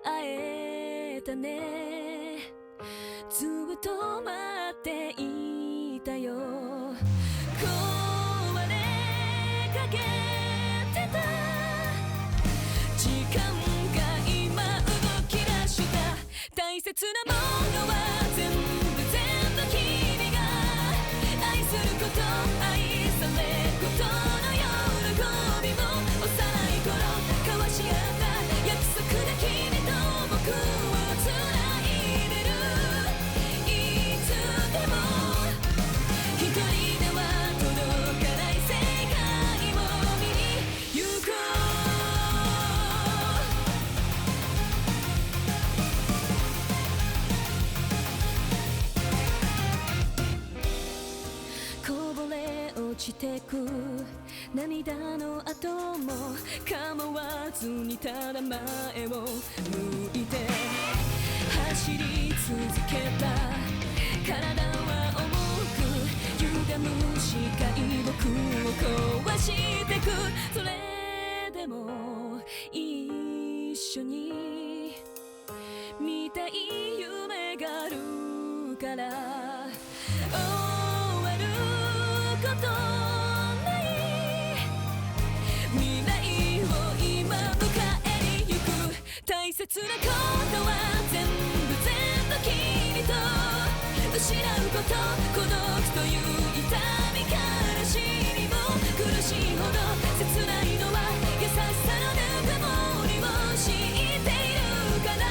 会えたねずっと待っていたよ壊れかけてた時間が今動き出した大切なものは全部君が愛すること愛されることの喜びも幼い頃交わし合った約束で君と僕をつないでるいつでも一人では届かない世界を見に行こうこぼれ落ちてく涙の後も構わずにただ前を向いて走り続けた体は重く歪む視界僕を壊してくそれでも一緒に見たい夢があるから終わること未来を今迎えに行く大切なことは全部君と失うこと孤独という痛み悲しみも苦しいほど切ないのは優しさのぬくもりを知っているから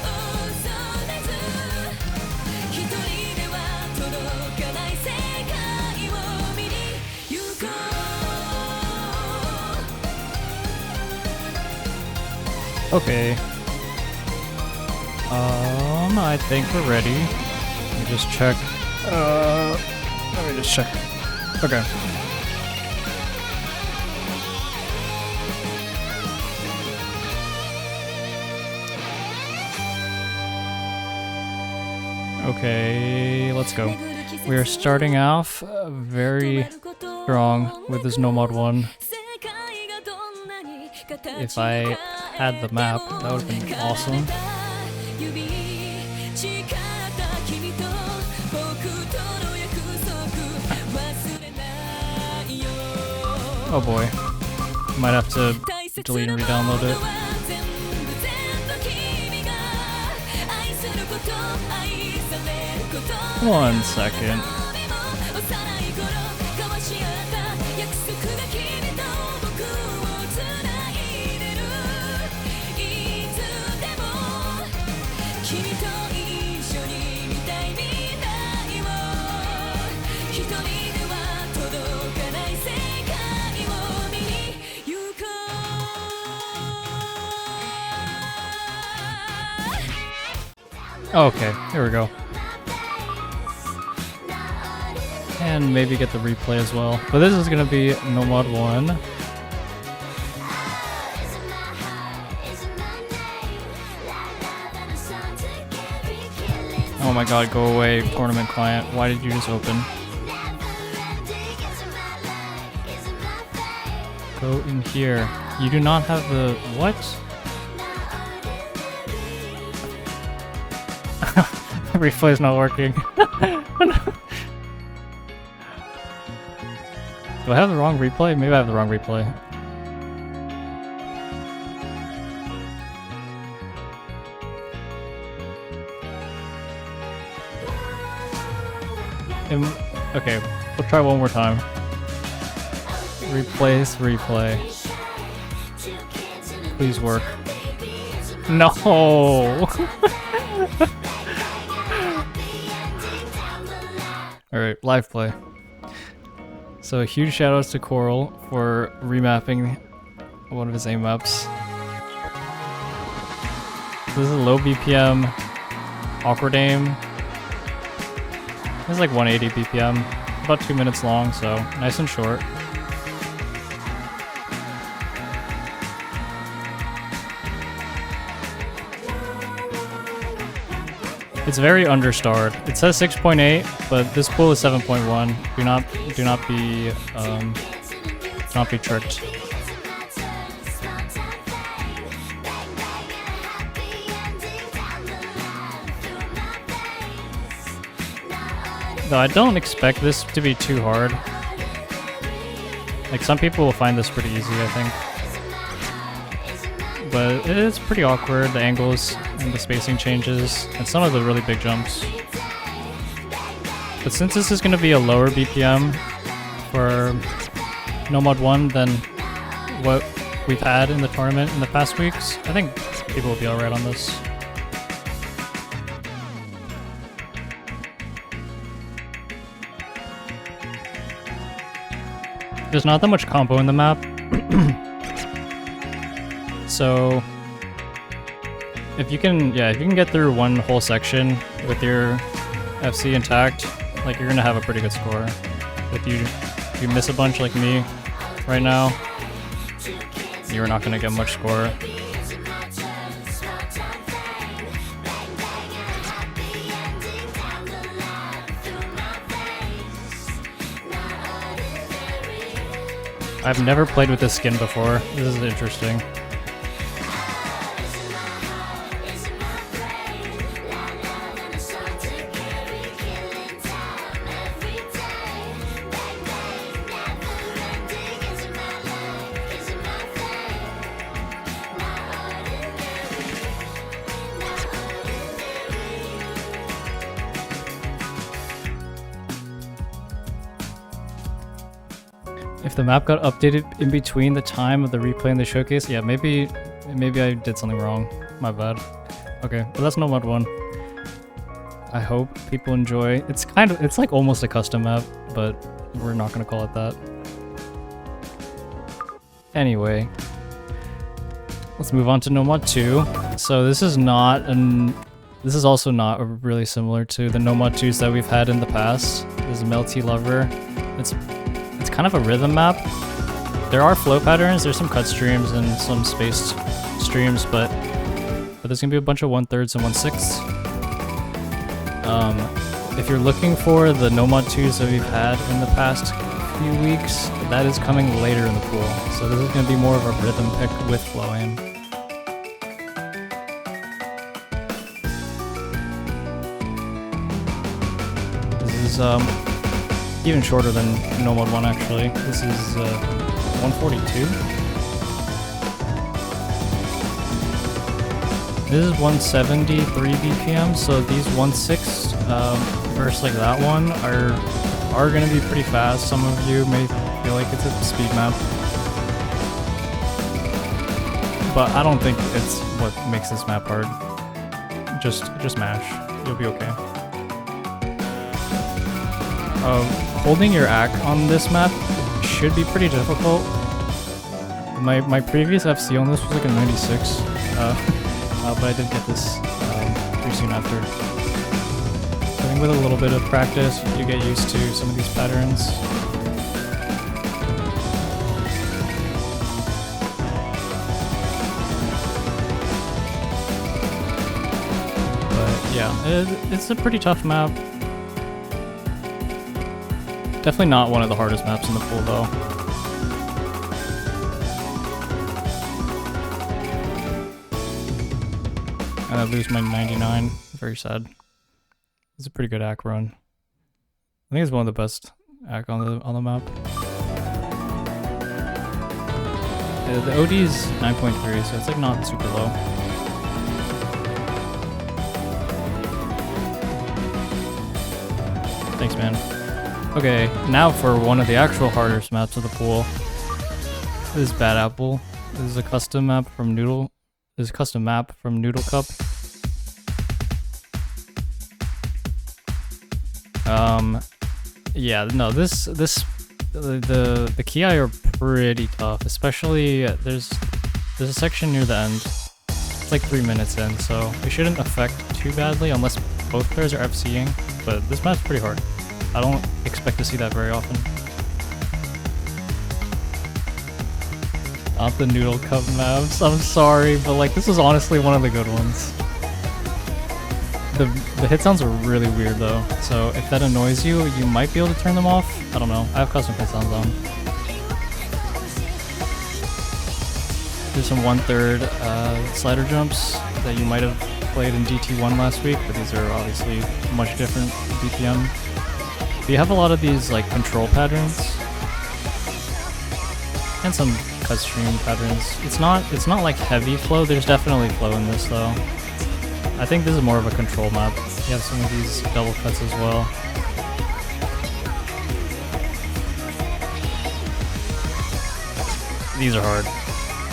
恐れず一人では届かない世界を見に行こうOkay. I think we're ready. Let me just check. Let me just check. Okay. Okay, let's go. We are starting off very strong with this No Mod 1. If I had the map, that would have been awesome. Oh boy. Might have to delete and re-download it. One second. Okay, here we go. And maybe get the replay as well. But this is gonna be No Mod 1. Oh my god, go away, tournament client. Why did you just open? Go in here. You do not have the... what? Replay is not working. Do I have the wrong replay? Maybe I have the wrong replay. Okay, we'll try one more time. Replace replay. Please work. No! Alright, live play. So huge shoutouts to Coral for remapping one of his aim maps. So this is low BPM, awkward aim. It's like 180 BPM, about 2 minutes long, so nice and short. It's very understarred. It says 6.8, but this pool is 7.1. Do not be tricked. Though I don't expect this to be too hard. Like, some people will find this pretty easy, I think. But it is pretty awkward, the angles and the spacing changes, and some of the really big jumps. But since this is going to be a lower BPM for No Mod 1 than what we've had in the tournament in the past weeks, I think people will be alright on this. There's not that much combo in the map. So if you can get through one whole section with your FC intact, like, you're gonna have a pretty good score. If you miss a bunch like me right now, you're not gonna get much score. I've never played with this skin before. This is interesting. If the map got updated in between the time of the replay and the showcase, yeah, maybe I did something wrong. My bad. Okay, but that's No Mod 1. I hope people enjoy. It's like almost a custom map, but we're not gonna call it that. Anyway, let's move on to No Mod 2. So this is also not really similar to the No Mod 2s that we've had in the past. This is Melty Lover. It's kind of a rhythm map. There are flow patterns, there's some cut streams and some spaced streams, but there's gonna be a bunch of 1/3 and 1/6. If you're looking for the No Mod 2s that we've had in the past few weeks, that is coming later in the pool. So this is gonna be more of a rhythm pick with flowing. This is even shorter than No Mod 1 actually. This is 142. This is 173 BPM, so these 1/6 versus like that one are gonna be pretty fast. Some of you may feel like it's a speed map, but I don't think it's what makes this map hard. Just mash, you'll be okay. Holding your AC on this map should be pretty difficult. My previous FC on this was like a 96, but I did get this pretty soon after. I think with a little bit of practice, you get used to some of these patterns. But yeah, it's a pretty tough map. Definitely not one of the hardest maps in the pool though. And I lose my 99, very sad. It's a pretty good AC run. I think it's one of the best AC on the map. Yeah, the OD is 9.3, so it's like not super low. Thanks, man. Okay, now for one of the actual hardest maps of the pool. This is Bad Apple. This is a custom map from Noodle. This is a custom map from Noodle Cup. Yeah, no, the Ki are pretty tough, especially there's a section near the end. It's like 3 minutes in, so it shouldn't affect too badly unless both players are FCing, but this map's pretty hard. I don't expect to see that very often. Not the Noodle Cup maps, I'm sorry, but like this is honestly one of the good ones. The hit sounds are really weird though, so if that annoys you, you might be able to turn them off. I don't know, I have custom hit sounds on. There's some 1/3 slider jumps that you might have played in DT1 last week, but these are obviously much different BPM. But you have a lot of these like control patterns and some cut stream patterns. It's not like heavy flow. There's definitely flow in this though. I think this is more of a control map. You have some of these double cuts as well. These are hard.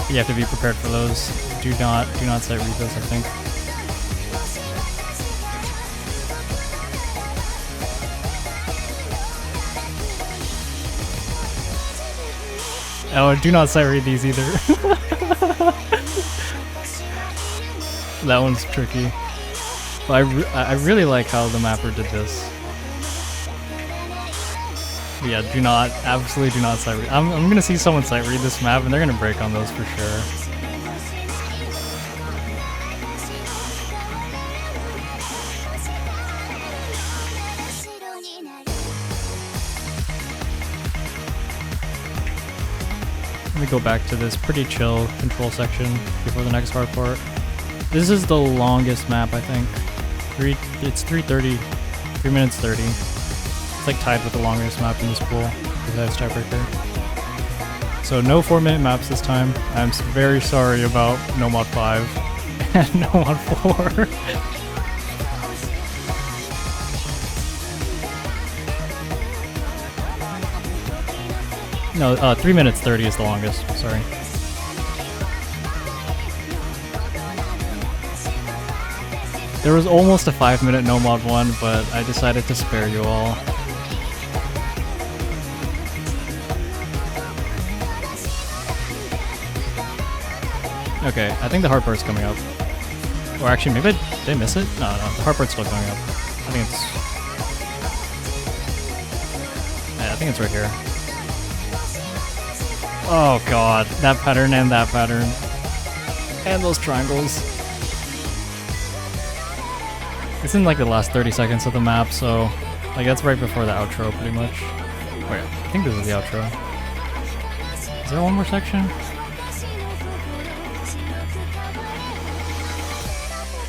You have to be prepared for those. Do not sight read those, I think. Oh, do not sight read these either. That one's tricky. But I really like how the mapper did this. But yeah, absolutely do not sight read. I'm gonna see someone sight read this map and they're gonna break on those for sure. Let me go back to this pretty chill control section before the next hard part. This is the longest map, I think. It's 3:30, 3 minutes 30. It's like tied with the longest map in this pool, besides tiebreaker. So no 4-minute maps this time. I'm very sorry about No Mod 5 and No Mod 4. No, 3 minutes 30 is the longest, sorry. There was almost a 5-minute No Mod 1, but I decided to spare you all. Okay, I think the hard part's coming up. Or actually, maybe did I miss it? No, the hard part's still coming up. I think it's... Yeah, I think it's right here. Oh god, that pattern and that pattern. And those triangles. It's in like the last 30 seconds of the map, so like that's right before the outro pretty much. Wait, I think this is the outro. Is there one more section?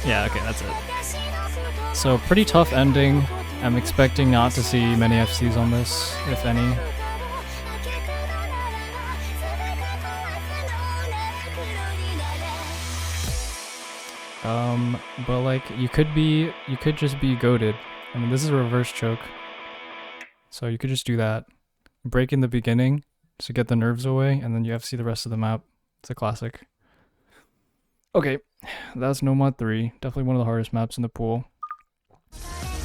Yeah, okay, that's it. So pretty tough ending. I'm expecting not to see many FCs on this, if any. But like, you could just be goated. I mean, this is a reverse choke. So you could just do that. Break in the beginning to get the nerves away, and then you FC the rest of the map. It's a classic. Okay, that's No Mod 3. Definitely one of the hardest maps in the pool.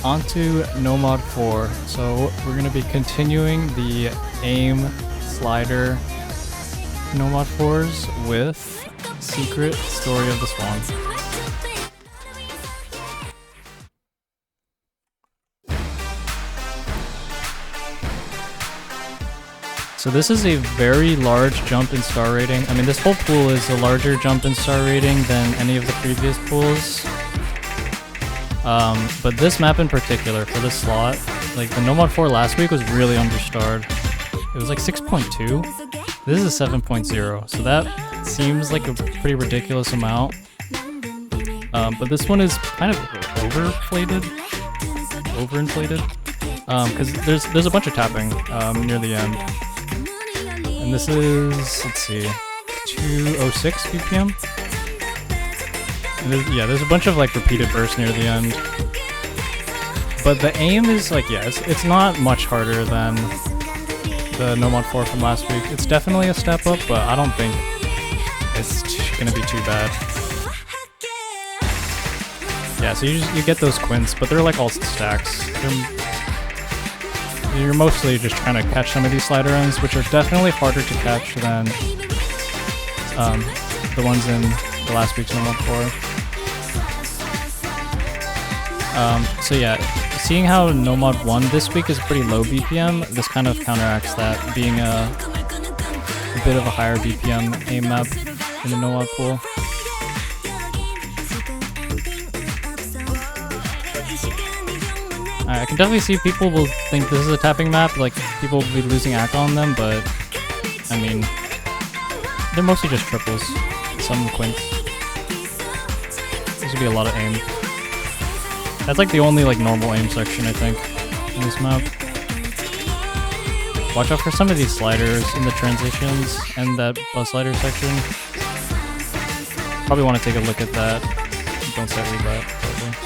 On to No Mod 4. So we're gonna be continuing the aim slider No Mod 4s with Secret Story of the Swan. So this is a very large jump in star rating. I mean, this whole pool is a larger jump in star rating than any of the previous pools. But this map in particular, for this slot, like the No Mod 4 last week was really understarred. It was like 6.2. This is 7.0, so that seems like a pretty ridiculous amount. But this one is kind of overinflated, because there's a bunch of tapping near the end. And this is, let's see, 206 BPM? And there's a bunch of like repeated bursts near the end. But the aim is like, yeah, it's not much harder than the No Mod 4 from last week. It's definitely a step up, but I don't think it's gonna be too bad. Yeah, so you get those quints, but they're like all stacks. You're mostly just trying to catch some of these slider ends, which are definitely harder to catch than the ones in the last week's No Mod 4. So yeah, seeing how No Mod 1 this week is pretty low BPM, this kind of counteracts that, being a bit of a higher BPM aim map in the No Mod pool. I can definitely see people will think this is a tapping map, like people will be losing ACK on them, but I mean, they're mostly just triples, some quints. This would be a lot of aim. That's like the only like normal aim section I think in this map. Watch out for some of these sliders in the transitions and that bus slider section. Probably want to take a look at that. Don't set read that. Probably.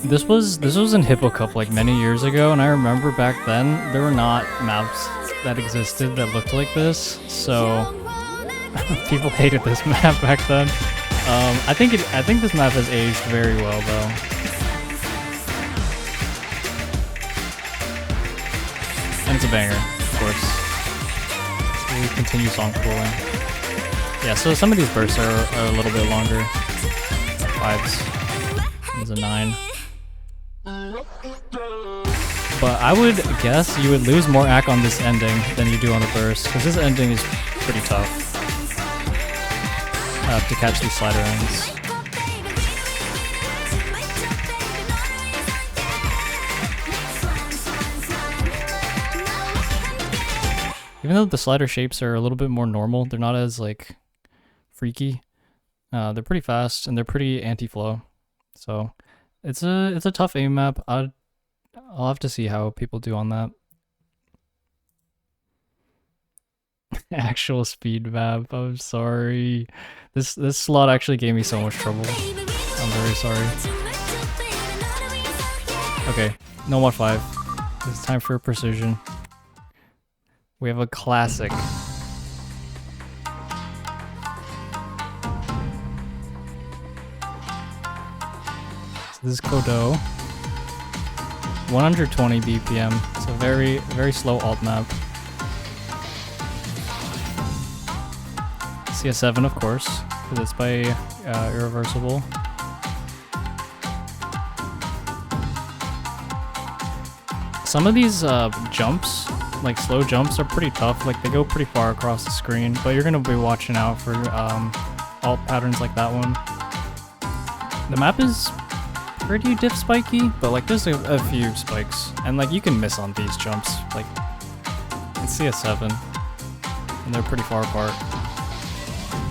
This was in Hippo Cup like many years ago, and I remember back then there were not maps that existed that looked like this, so people hated this map back then. I think this map has aged very well though. And it's a banger, of course. So we continue song cooling. Yeah, so some of these bursts are a little bit longer. 5s. There's a 9. But I would guess you would lose more AC on this ending than you do on the burst, because this ending is pretty tough to catch these slider ends. Even though the slider shapes are a little bit more normal, they're not as like freaky. They're pretty fast and they're pretty anti-flow. So it's a tough aim map. I'll have to see how people do on that. Actual speed map. I'm sorry. This slot actually gave me so much trouble. I'm very sorry. Okay, no mod 5. It's time for precision. We have a classic. So this is Kodo. 120 BPM. It's a very slow alt map. CS7, of course, because it's by Irreversible. Some of these jumps, like slow jumps, are pretty tough. Like they go pretty far across the screen, but you're gonna be watching out for alt patterns like that one. The map is pretty diff spiky, but like there's a few spikes, and like you can miss on these jumps. Like it's CS7, and they're pretty far apart,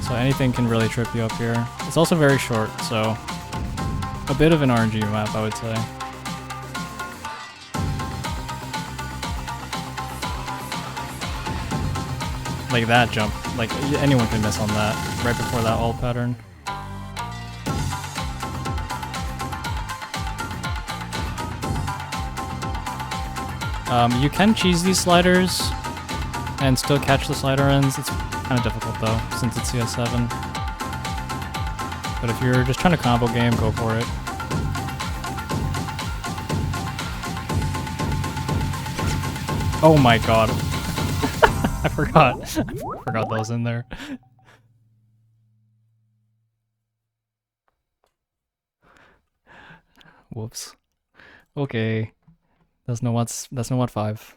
so anything can really trip you up here. It's also very short, so a bit of an RNG map, I would say. Like that jump, like anyone can miss on that right before that alt pattern. You can cheese these sliders and still catch the slider ends. It's kind of difficult though, since it's CS7. But if you're just trying to combo game, go for it. Oh my god. I forgot that was in there. Whoops. Okay. That's no mod 5.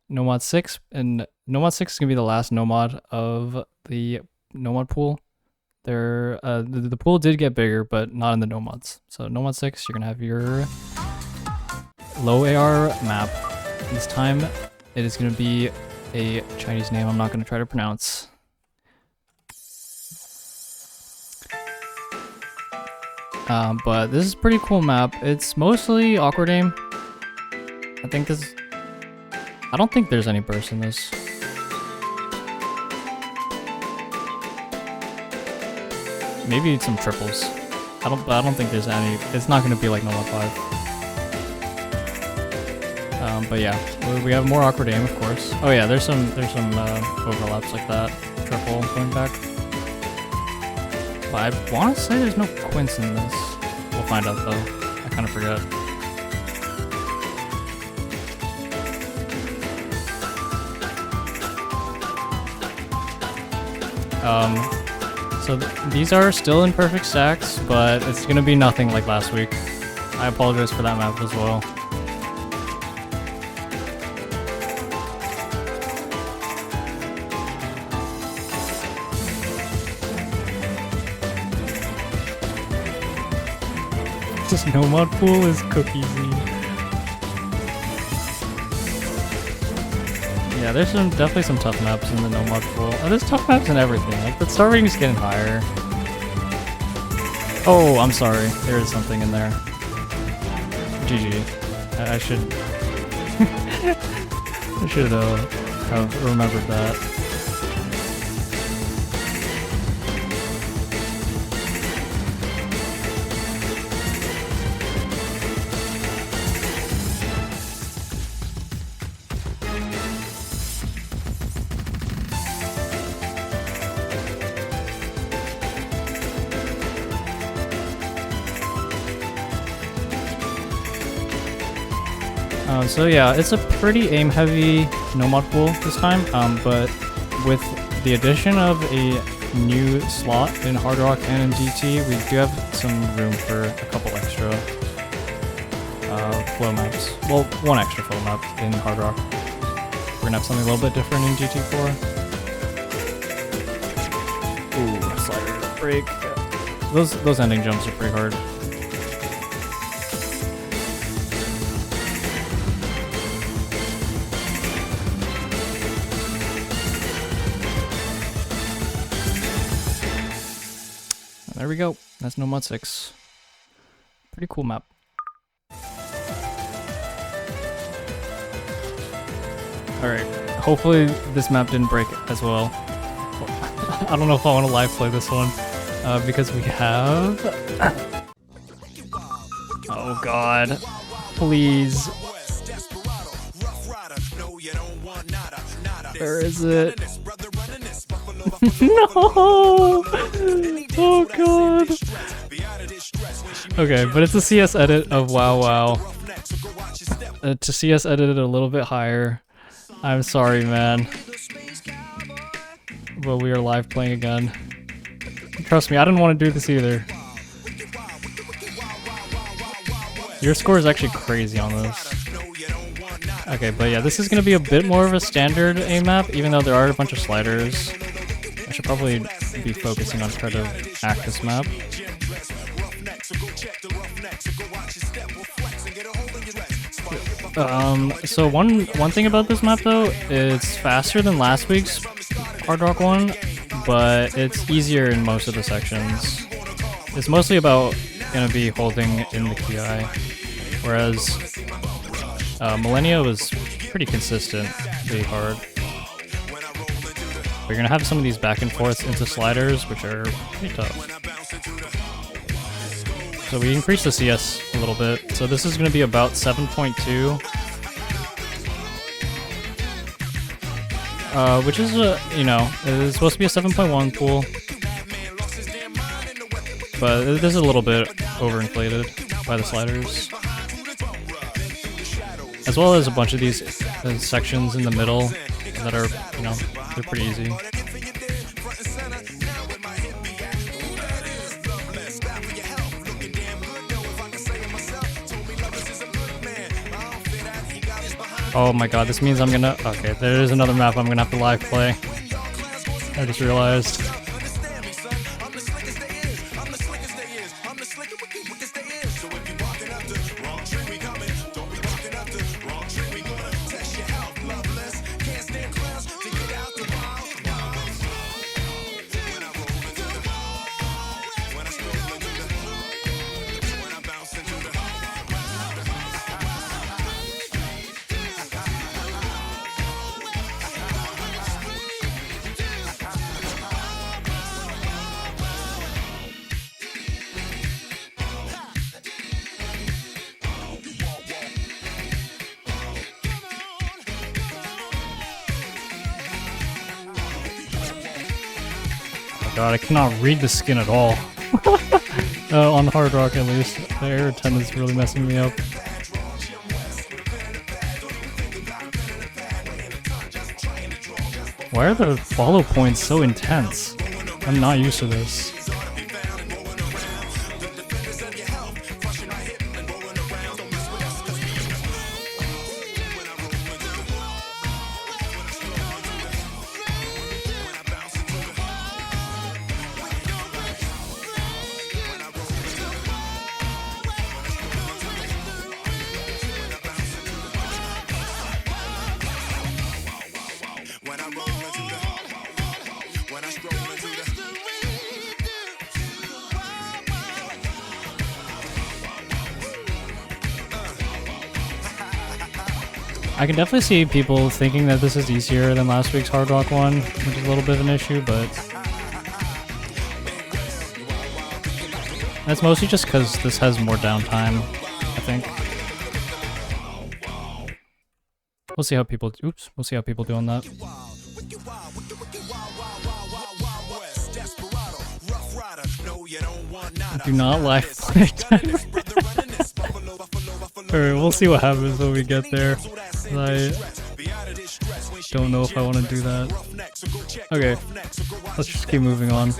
No mod 6, and no mod 6 is gonna be the last no mod of the no mod pool. The pool did get bigger, but not in the no mods. So no mod 6, you're gonna have your low AR map. This time it is gonna be a Chinese name I'm not gonna try to pronounce. But this is a pretty cool map. It's mostly awkward aim. I don't think there's any burst in this. Maybe some triples. I don't think there's any. It's not gonna be like no mod 5. But yeah, we have more awkward aim, of course. Oh yeah, there's some overlaps like that. Triple going back. But I want to say there's no quints in this. We'll find out though. I kind of forget. So these are still in perfect stacks, but it's gonna be nothing like last week. I apologize for that map as well. This nomad pool is cookiesy. Yeah, there's definitely some tough maps in the nomad pool. Oh, there's tough maps in everything. Like, the star rating's getting higher. Oh, I'm sorry. There is something in there. GG. I should... I should have remembered that. So yeah, it's a pretty aim-heavy nomad pool this time, but with the addition of a new slot in Hard Rock and in GT, we do have some room for a couple extra flow maps. Well, one extra flow map in Hard Rock. We're gonna have something a little bit different in GT4. Ooh, slider break. Those ending jumps are pretty hard. There we go. That's Nomad 6. Pretty cool map. Alright, hopefully this map didn't break as well. I don't know if I want to live play this one, because we have... Oh god. Please. Where is it? No! Oh god. Okay, but it's a CS edit of Wow Wow. To CS edit it a little bit higher. I'm sorry, man. But we are live playing again. Trust me, I didn't want to do this either. Your score is actually crazy on this. Okay, but yeah, this is going to be a bit more of a standard aim map, even though there are a bunch of sliders. I should probably be focusing on trying to hack this map. So one thing about this map though, it's faster than last week's Hard Rock one, but it's easier in most of the sections. It's mostly about gonna be holding in the QI, whereas Millennia was pretty consistently hard. We're gonna have some of these back and forths into sliders, which are pretty tough. So we increased the CS a little bit. So this is gonna be about 7.2. Which is, you know, it's supposed to be a 7.1 pool. But this is a little bit overinflated by the sliders. As well as a bunch of these sections in the middle that are, you know, they're pretty easy. Oh my god, this means I'm gonna... Okay, there is another map I'm gonna have to live play. I just realized. God, I cannot read the skin at all. On Hard Rock at least. The air attendance is really messing me up. Why are the follow points so intense? I'm not used to this. I can definitely see people thinking that this is easier than last week's Hard Rock one, which is a little bit of an issue, but that's mostly just because this has more downtime, I think. We'll see how people. Oops. We'll see how people do on that. Do not live play. Alright, we'll see what happens when we get there. I don't know if I want to do that. Okay, let's just keep moving on.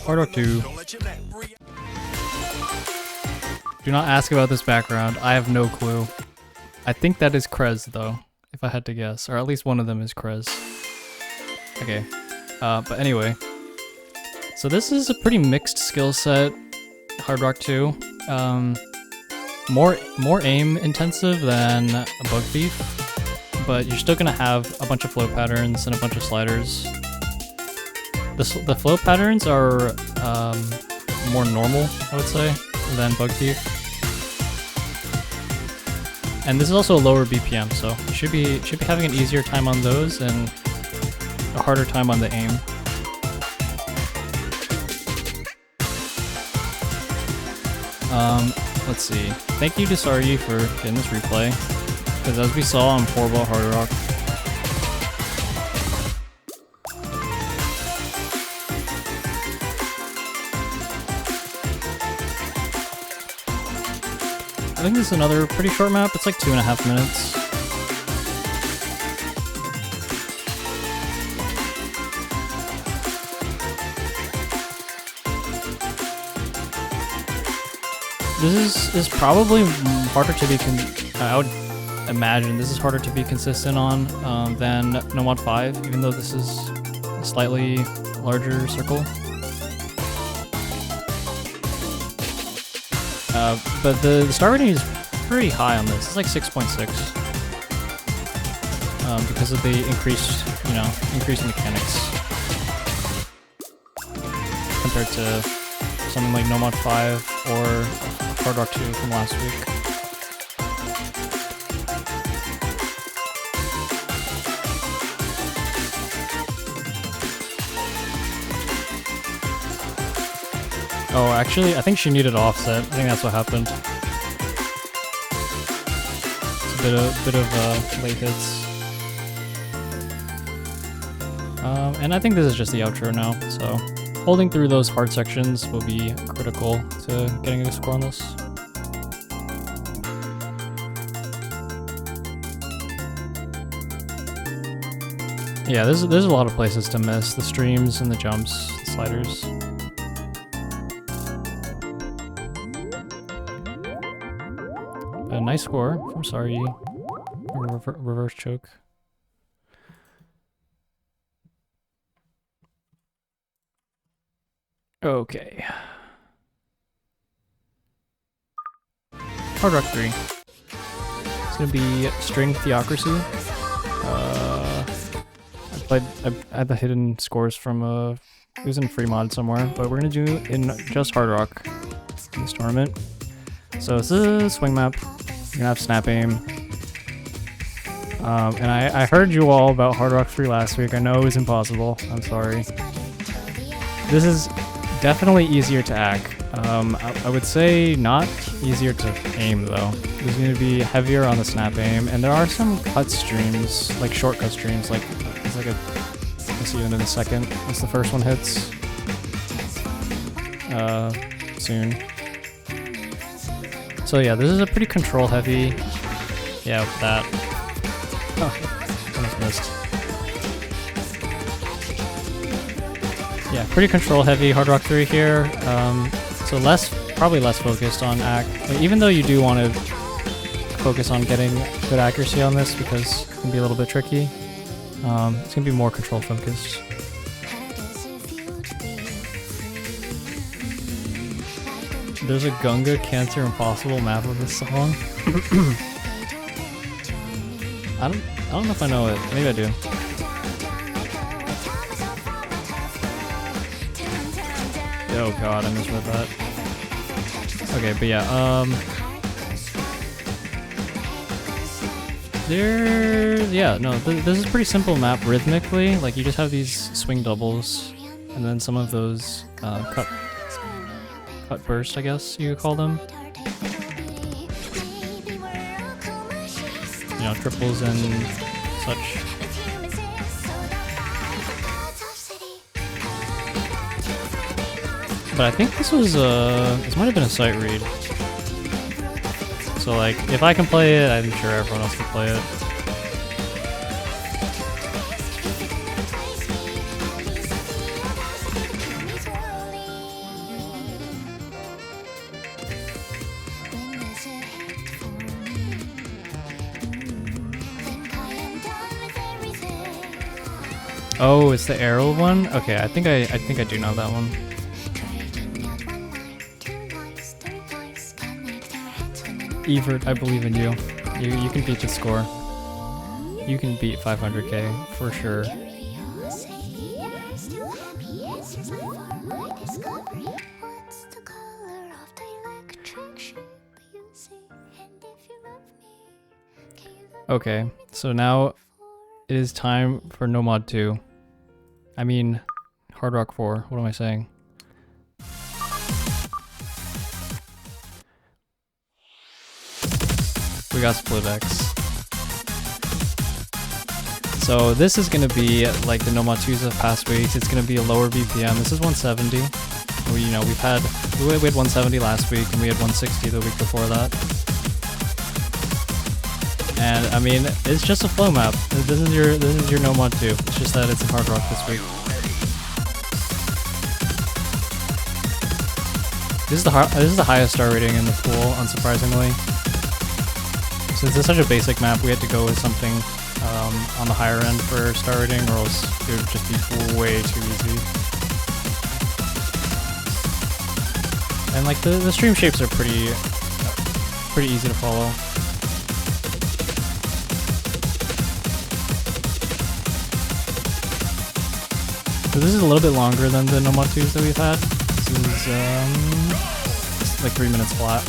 Hard Rock 2. Do not ask about this background. I have no clue. I think that is Krez though, if I had to guess. Or at least one of them is Krez. Okay. But anyway. So this is a pretty mixed skill set, Hard Rock 2. More aim intensive than a Bug Thief, but you're still gonna have a bunch of flow patterns and a bunch of sliders. The flow patterns are more normal, I would say, than Bug Thief. And this is also a lower BPM, so you should be having an easier time on those and a harder time on the aim. Let's see. Thank you to Sargi for getting this replay, because as we saw, I'm horrible at Hard Rock. I think this is another pretty short map. It's like 2.5 minutes. This is probably harder to be I would imagine this is harder to be consistent on than Nomad 5, even though this is a slightly larger circle. But the star rating is pretty high on this. It's like 6.6 because of the increased mechanics compared to something like Nomad 5 or Hard Rock 2 from last week. Oh, actually, I think she needed offset. I think that's what happened. It's a bit of late hits. And I think this is just the outro now, so holding through those hard sections will be critical to getting a good score on this. Yeah, there's a lot of places to miss. The streams and the jumps, the sliders. A nice score from Sargi. Reverse choke. Okay. Hard Rock 3. It's gonna be String Theocracy. I had the hidden scores from it was in free mod somewhere, but we're gonna do in just Hard Rock in this tournament. So this is a swing map. You're gonna have snap aim. And I heard you all about Hard Rock 3 last week. I know it was impossible. I'm sorry. This is definitely easier to hack. I would say not easier to aim though. This is going to be heavier on the snap aim, and there are some cut streams, like shortcut streams, like it's like we'll see it in a second once the first one hits. Soon. So yeah, this is a pretty control heavy. Yeah, with that. Oh, almost missed. Yeah, pretty control heavy Hard Rock 3 here. So probably less focused on even though you do want to focus on getting good accuracy on this because it can be a little bit tricky. It's gonna be more control focused. There's a Gunga Cancer Impossible map of this song. I don't know if I know it. Maybe I do. Oh god, I misread that. Okay, but yeah, Yeah, no, this is pretty simple map rhythmically. Like, you just have these swing doubles, and then some of those cut burst, I guess you could call them. You know, triples and such. But I think this was this might have been a sight read. So like, if I can play it, I'm sure everyone else can play it. Oh, it's the arrow one? Okay, I think I do know that one. Evert, I believe in you. You can beat the score. You can beat 500k for sure. Okay, so now it is time for No Mod 2. I mean, Hard Rock 4. What am I saying? We got Split X. So this is gonna be like the No Mod 2s of past weeks. It's gonna be a lower BPM. This is 170. We had 170 last week, and we had 160 the week before that. And I mean, it's just a flow map. This is your No Mod 2. It's just that it's in Hard Rock this week. This is the highest star rating in the pool, unsurprisingly. Since it's such a basic map, we had to go with something on the higher end for star rating, or else it would just be way too easy. And like the stream shapes are pretty easy to follow. So this is a little bit longer than the No Mod 2s that we've had. This is like 3 minutes flat.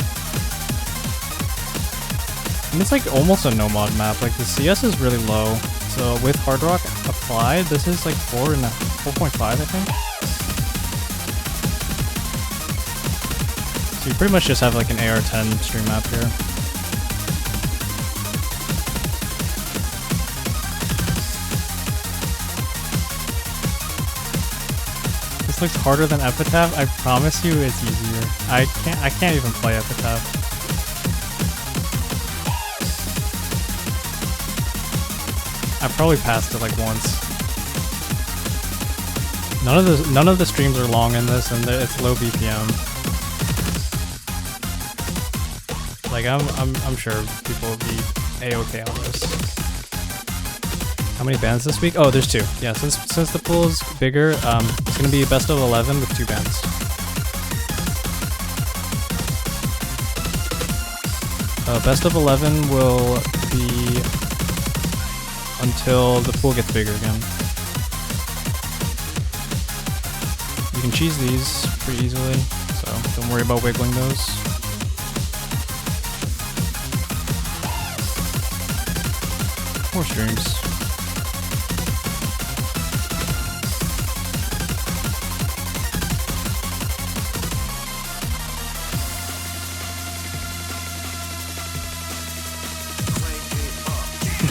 And it's like almost a no mod map. Like the CS is really low. So with Hard Rock applied, this is like 4.5 I think. So you pretty much just have like an AR10 stream map here. This looks harder than Epitaph. I promise you it's easier. I can't even play Epitaph. I've probably passed it like once. None of the streams are long in this, and it's low BPM. Like I'm sure people will be a-okay on this. How many bans this week? Oh, there's 2. Yeah, since the pool is bigger, it's gonna be best of 11 with 2 bans. Best of 11 will be until the pool gets bigger again. You can cheese these pretty easily, so don't worry about wiggling those. More streams.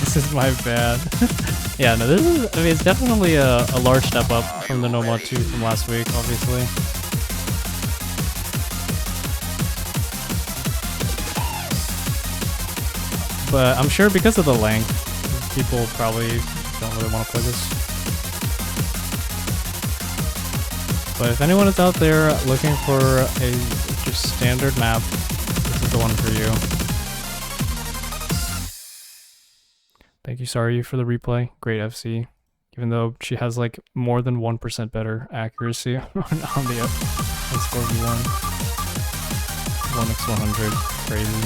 This is my bad. Yeah, no, this is, I mean, it's definitely a large step up from the No Mod 2 from last week, obviously. But I'm sure because of the length, people probably don't really want to play this. But if anyone is out there looking for a just standard map, this is the one for you. Thank you, sorry for the replay. Great FC. Even though she has like more than 1% better accuracy on the score V1. 1x100. Crazy.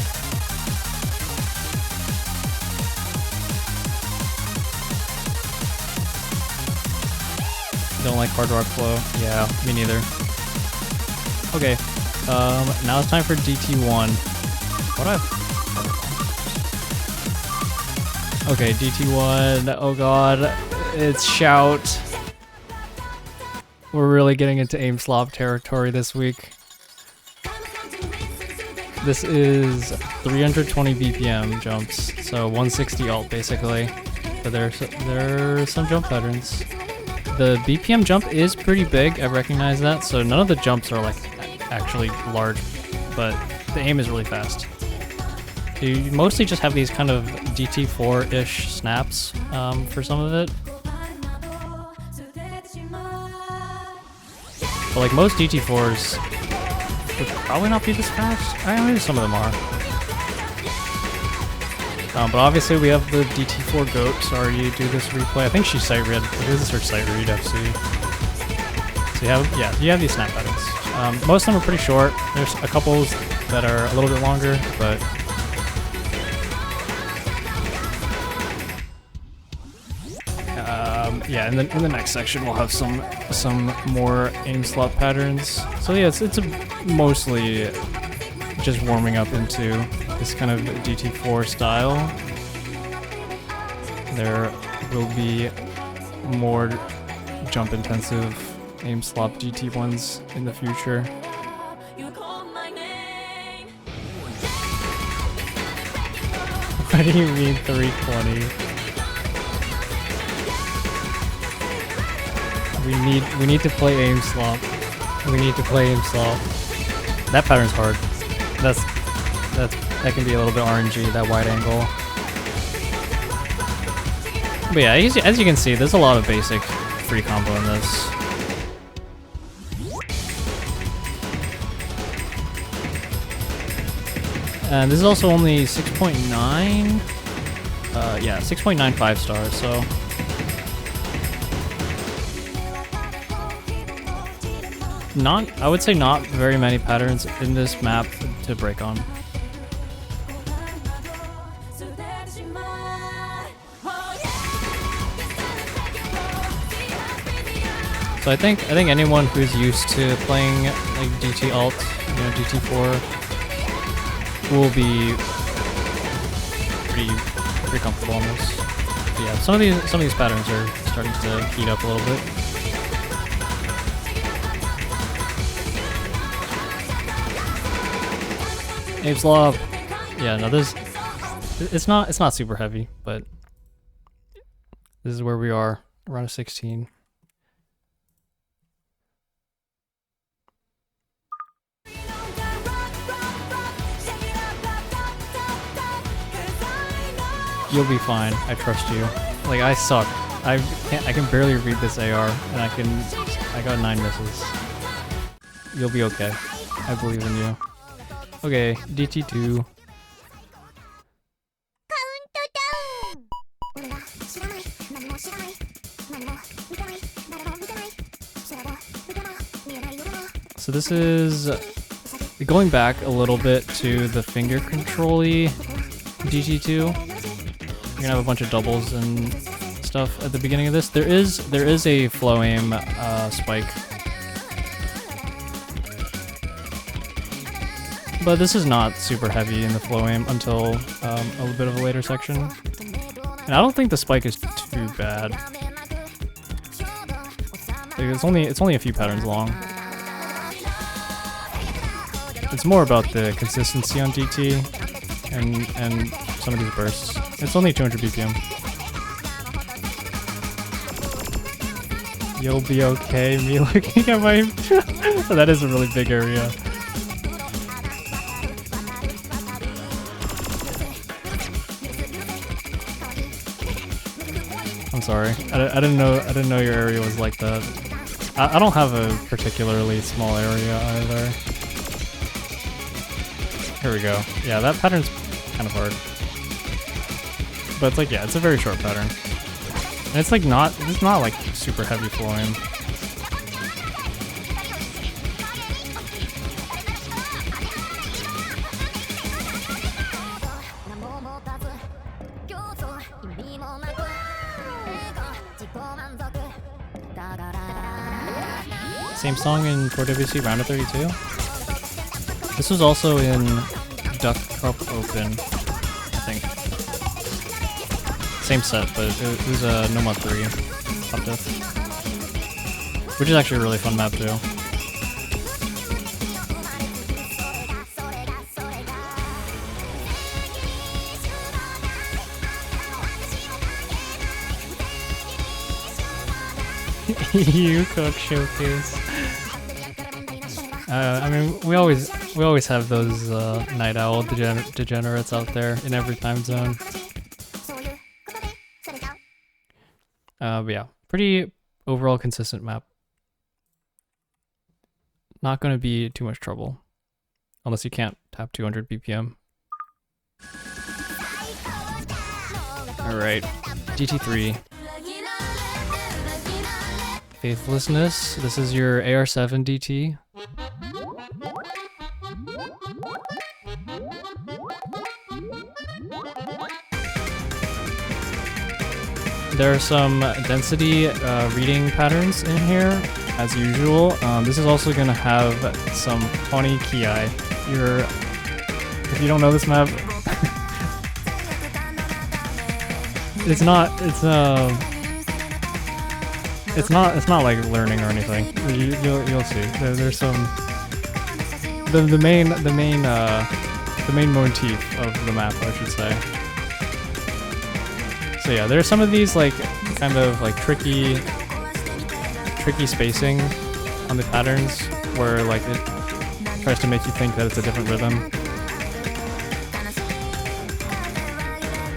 Don't like Hard Rock flow? Yeah, me neither. Okay, now it's time for DT1. What do I have? Okay, DT1. Oh god, it's shout. We're really getting into aim slop territory this week. This is 320 BPM jumps, so 160 alt basically. But there are some jump patterns. The BPM jump is pretty big, I recognize that, so none of the jumps are like actually large, but the aim is really fast. You mostly just have these kind of DT4-ish snaps for some of it. But like most DT4s would probably not be this fast. I mean, maybe some of them are. But obviously we have the DT4 goat. Sorry you do this replay. I think she's sight read. This is her sight read FC. So you have these snap patterns. Most of them are pretty short. There's a couple that are a little bit longer, but yeah, in the next section we'll have some more aim slot patterns. So yeah, it's mostly just warming up into this kind of DT4 style. There will be more jump intensive aim slop GT ones in the future. What do you mean 320? We need to play aim slop. We need to play aim slop. That pattern's hard. That can be a little bit RNG, that wide angle. But yeah, as you can see, there's a lot of basic free combo in this. And this is also only 6.9. Yeah, 6.95 stars. So. I would say not very many patterns in this map to break on. So I think anyone who's used to playing like DT alt, DT4, will be pretty comfortable on this. But yeah, some of these patterns are starting to heat up a little bit. Aim slop. Yeah, no, it's not super heavy, but this is where we are, around 16. You'll be fine. I trust you. Like, I suck. I can barely read this AR, and I got 9 misses. You'll be okay. I believe in you. Okay, DT2. So this is going back a little bit to the finger control-y DT2. You're gonna have a bunch of doubles and stuff at the beginning of this. There is a flow aim spike. But this is not super heavy in the flow aim until a little bit of a later section. And I don't think the spike is too bad. Like it's only a few patterns long. It's more about the consistency on DT and some of these bursts. It's only 200 BPM. You'll be okay, me looking at my... That is a really big area. I'm sorry. I didn't know your area was like that. I don't have a particularly small area either. Here we go. Yeah, that pattern's kind of hard. But it's like, yeah, it's a very short pattern. And it's like it's not like super heavy flowing. Same song in 4WC Round of 32. This was also in Duck Cup Open, I think. Same set, but it was a Nomad 3 top diff, which is actually a really fun map too. You cook showcase. I mean, we always have those night owl degenerates out there in every time zone. But yeah, pretty overall consistent map. Not going to be too much trouble, unless you can't tap 200 BPM. All right, GT3. Faithlessness. This is your AR7 DT. There are some density reading patterns in here, as usual. This is also going to have some funny ki. If you don't know this map, it's not like learning or anything. You'll see. There's some the main motif of the map, I should say. So yeah, there's some of these like kind of like tricky spacing on the patterns where like it tries to make you think that it's a different rhythm.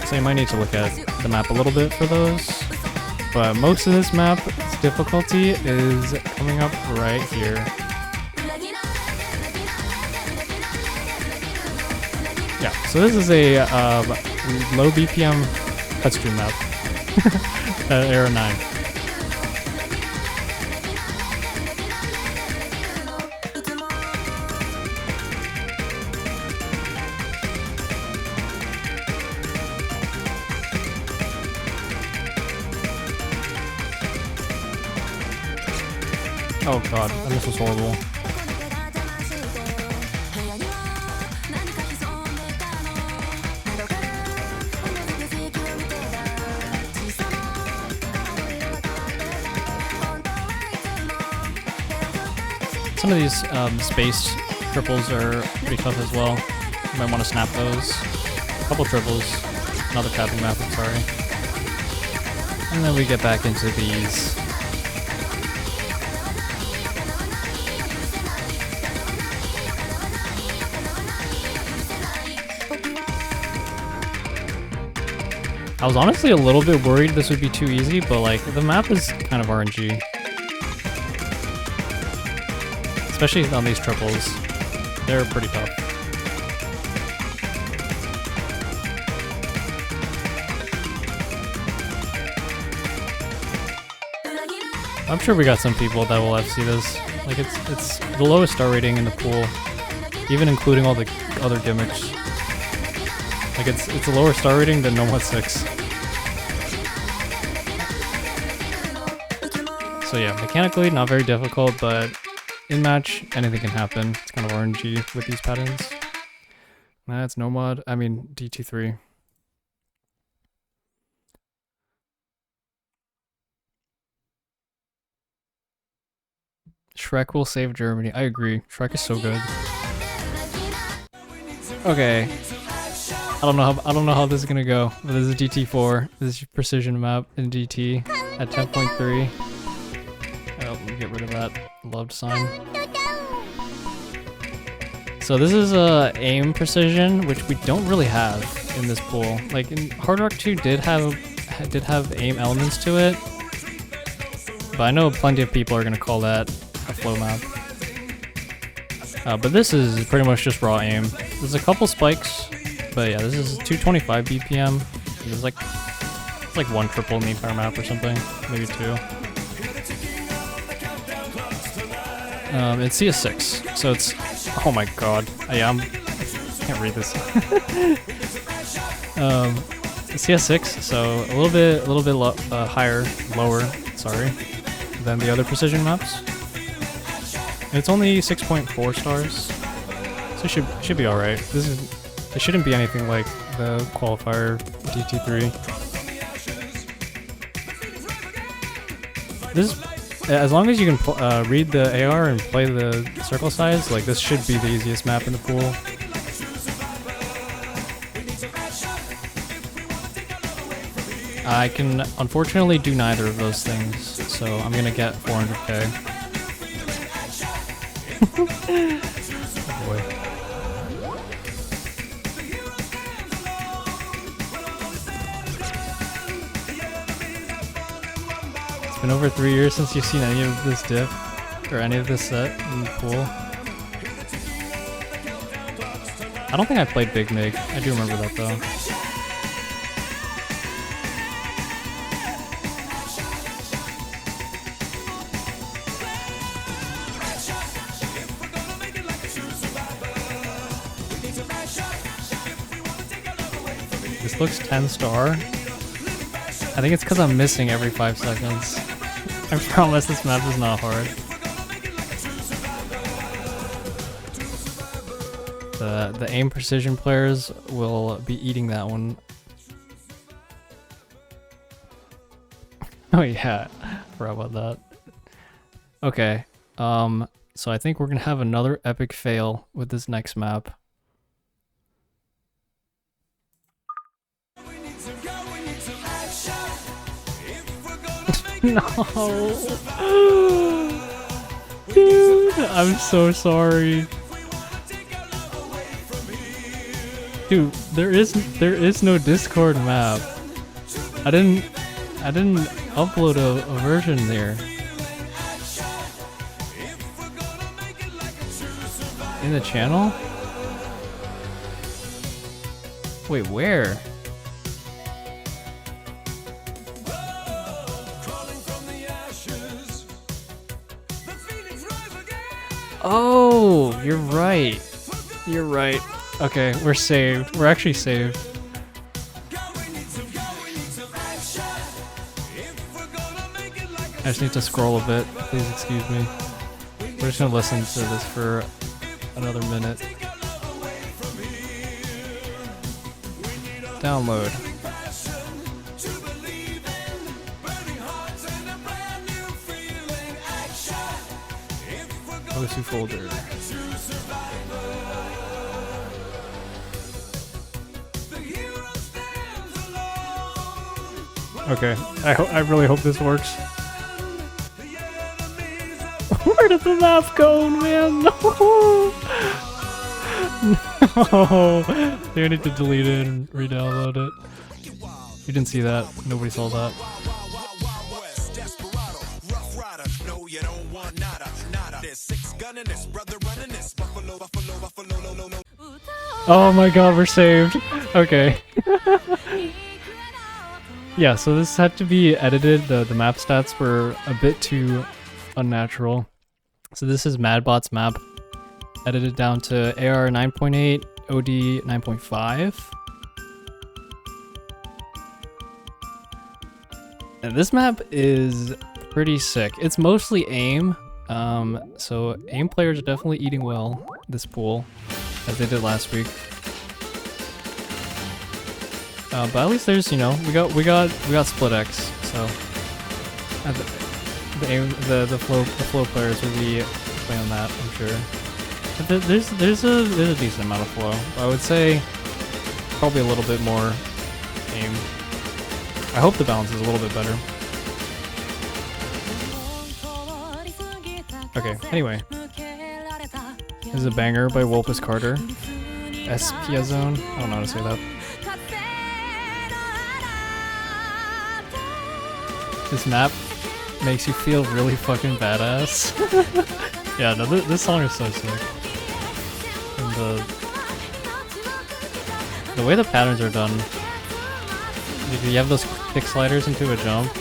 So you might need to look at the map a little bit for those. But most of this map's difficulty is coming up right here. Yeah, so this is a low BPM cutscreen map. Era 9. Oh god, this was horrible. Some of these space triples are pretty tough as well. You might want to snap those. A couple triples. Another tapping map, I'm sorry. And then we get back into these. I was honestly a little bit worried this would be too easy, but like the map is kind of RNG. Especially on these triples. They're pretty tough. I'm sure we got some people that will FC this. Like it's the lowest star rating in the pool, even including all the other gimmicks. Like it's a lower star rating than Nomad 6. So yeah, mechanically not very difficult, but in match anything can happen. It's kind of RNG with these patterns. That's Nomad. I mean DT3. Shrek will save Germany. I agree. Shrek is so good. Okay. I don't know how this is gonna go. But this is DT4. This is precision map in DT at 10.3. Oh, let me get rid of that loved sign. So this is aim precision, which we don't really have in this pool. Like in Hard Rock 2 did have aim elements to it, but I know plenty of people are gonna call that a flow map. But this is pretty much just raw aim. There's a couple spikes, but yeah, this is 225 BPM. There's like one triple in the entire map or something, maybe two. It's CS6, so it's, oh my god, yeah, can't read this. It's CS6, so a little bit lower, sorry, than the other precision maps. And it's only 6.4 stars, so it should be all right. It shouldn't be anything like the qualifier DT3. This, as long as you can read the AR and play the circle size, like this should be the easiest map in the pool. I can unfortunately do neither of those things, so I'm gonna get 400k. Oh boy. It's been over 3 years since you've seen any of this diff, or any of this set in the pool. I don't think I played Big Mig. I do remember that though. This looks 10 star. I think it's because I'm missing every 5 seconds. I promise this map is not hard. The aim precision players will be eating that one. Oh yeah, forgot about that. Okay, so I think we're gonna have another epic fail with this next map. No, dude, I'm so sorry. Dude, there is no Discord map. I didn't upload a version there. In the channel? Wait, where? Oh, you're right. You're right. Okay, we're saved. We're actually saved. I just need to scroll a bit. Please excuse me. We're just gonna listen to this for another minute. Download. Go to folder. Okay, I really hope this works. Where did the map go, man? No! No! I need to delete it and re-download it. You didn't see that. Nobody saw that. Oh my god, we're saved. Okay. Yeah, so this had to be edited. The map stats were a bit too unnatural. So this is Madbot's map, edited down to AR 9.8, OD 9.5. And this map is pretty sick. It's mostly aim, so aim players are definitely eating well this pool, as they did last week. But at least there's, you know, we got split X, so the flow players will be playing on that, I'm sure. But there's a decent amount of flow. I would say probably a little bit more aim. I hope the balance is a little bit better. Okay, anyway. This is a banger by Wolpus Carter. Espiazone? I don't know how to say that. This map makes you feel really fucking badass. Yeah, no, this song is so sick. And the way the patterns are done, you have those kick sliders into a jump.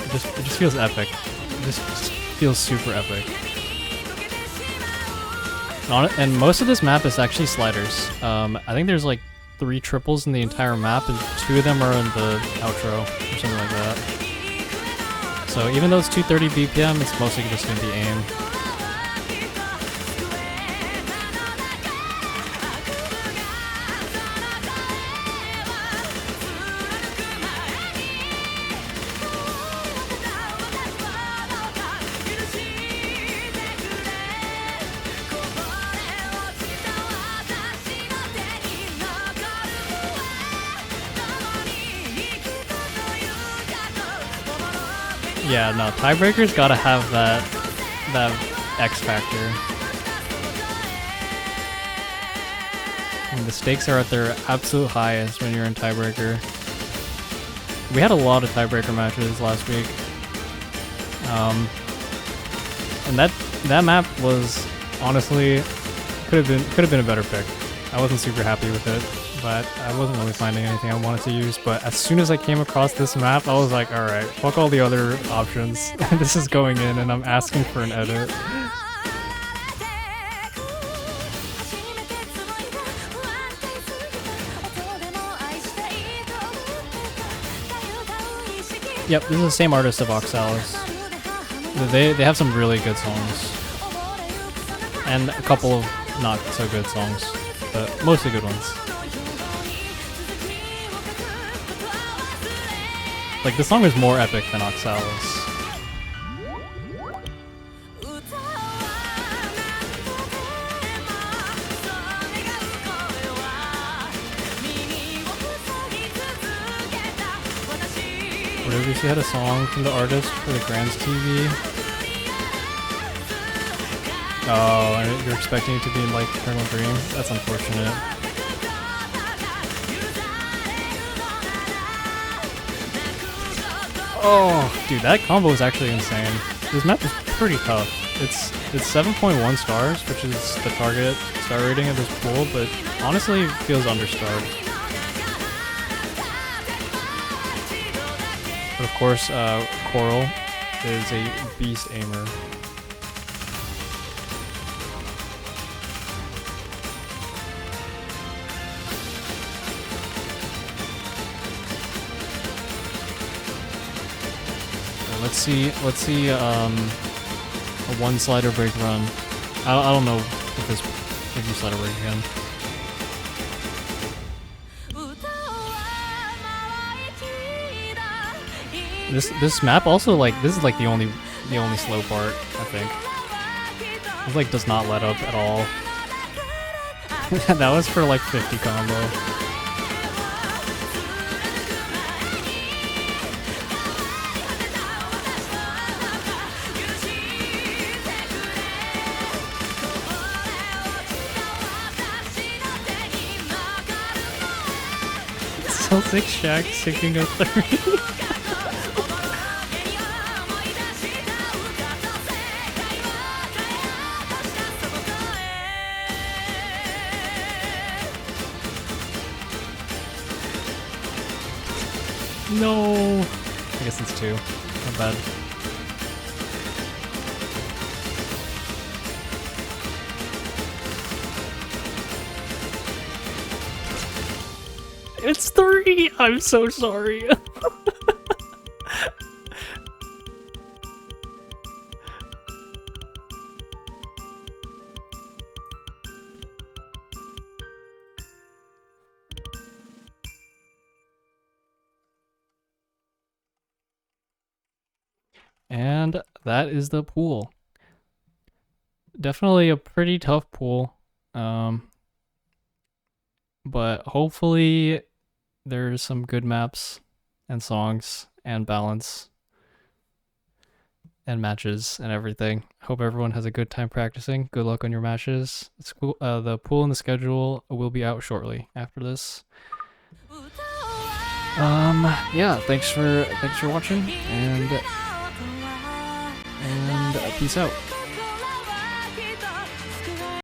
It just feels epic. It just feels super epic. And most of this map is actually sliders. I think there's like 3 triples in the entire map, and 2 of them are in the outro, or something like that. So even though it's 230 BPM, it's mostly just going to be aim. Yeah, no, tiebreakers gotta have that X factor. And the stakes are at their absolute highest when you're in tiebreaker. We had a lot of tiebreaker matches last week. And that map was honestly could have been a better pick. I wasn't super happy with it, but I wasn't really finding anything I wanted to use. But as soon as I came across this map, I was like, all right, fuck all the other options. This is going in, and I'm asking for an edit. Yep, this is the same artist of Oxalis. They have some really good songs. And a couple of not so good songs, but mostly good ones. Like, the song is more epic than Oxalis. Whatever, she had a song from the artist for the Grants TV. Oh, and you're expecting it to be like Eternal Dream? That's unfortunate. Oh, dude, that combo is actually insane. This map is pretty tough. It's 7.1 stars, which is the target star rating of this pool, but honestly, it feels understarred. But of course, Coral is a beast aimer. Let's see a one slider break run. I don't know if you slider break again. This map also, like, this is like the only slow part, I think. It like does not let up at all. That was for like 50 combo. Celtic Shack sinking a 30. No! I guess it's 2. Not bad. It's 3! I'm so sorry. And that is the pool. Definitely a pretty tough pool. But hopefully there's some good maps and songs and balance and matches and everything. Hope everyone has a good time practicing. Good luck on your matches. It's cool. The pool and the schedule will be out shortly after this. Yeah, thanks for watching, and peace out.